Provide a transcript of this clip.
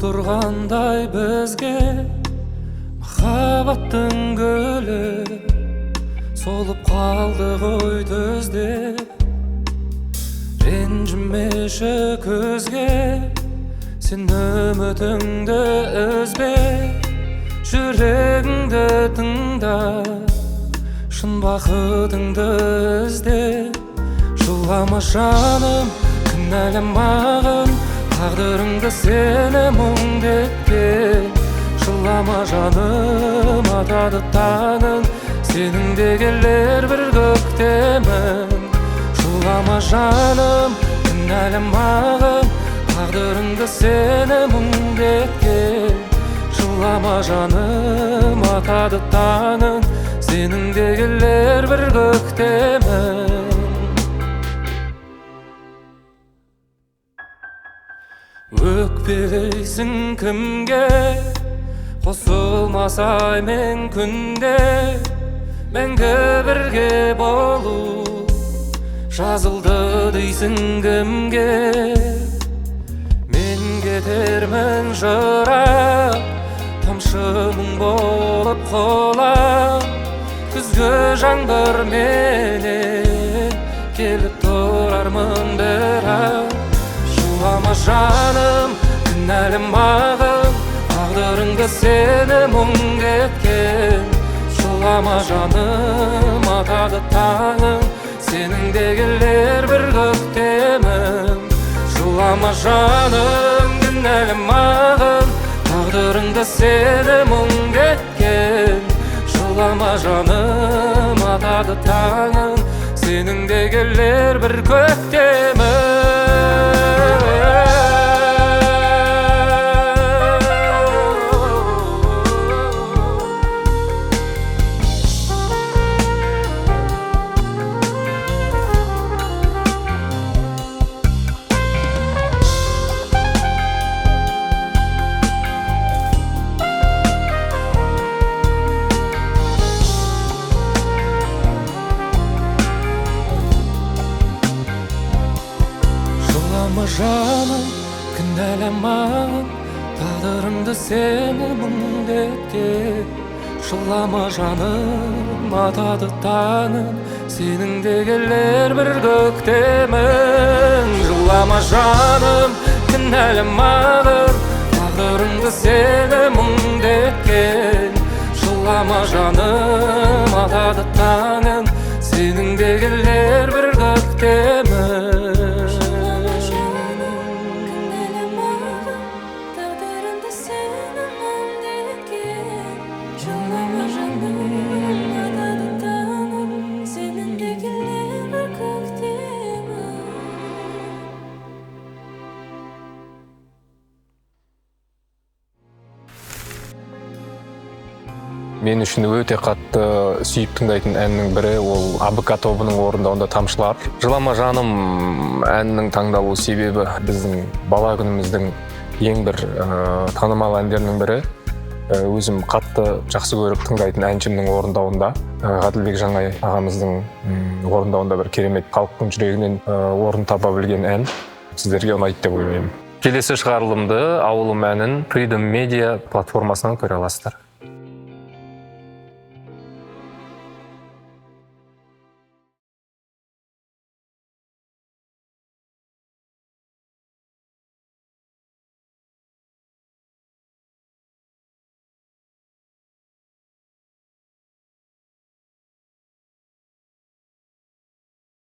тұрғандай бізге махаббаттың гүлі, солып қалды ғой түзде. Ренжімеші көзге, сен үмітіңді үзбе, жүрегіңді тыңда, шын бақытыңды ізде. Жылама жаным, кінәламағын, тағдырыңды сені мұңдеткен. Жылама жаным, атады таңың, сенің де келер бір көктемің. Жылама жаным, кінәламағын, тағдырыңды сені мұңдеткен. Жылама жаным, атады таңың, сенің де келер бір көктемің. Өкпелейсің кімге, қосылмасай мен күнде, мәңгі бірге болу жазылды дейсің кімге. Мен кетермін жырақ, тамшының болып құлап, күзгі жаңбыр менен келіп тұрармын бірақ. Жылама жаным, кінәламағын, тағдырыңды сені мұңдеткен. Жылама жаным, атады таңың, сенің де келер бір көктемің. Жылама жаным, кінәламағын, тағдырыңды сені мұңдеткен. Жылама жаным, атады таңың, сенің де келер бір көктемің. Жылама жаным, кінәламағын, тағдырыңды сені мұңдеткен. Жылама жаным, атады таңың, сенің де келер бір көктемің. Жылама жаным, кінәламағын, тағдырыңды сені мұңдеткен. Жылама жаным, атады таңың, сенің де келер бір көктемің. Мен үшін өте қатты сүйіп тыңдайтын әннің бірі ол АБК тобының орындауында «Тамшылар». Жылама жаным әннің таңдалу себебі біздің бала күніміздің ең бір танымал әндерінің бірі. Өзім қатты жақсы көріп тыңдайтын әншімнің орындауында, Ғаділбек Жаңай ағамыздың орындауында бір керемет халықтың жүрегінен орын таба білген ән сіздерге ұнайды деп ойлаймын. Келесі шығарылымды ауылым әнін Freedom Media платформасынан көре аласыздар.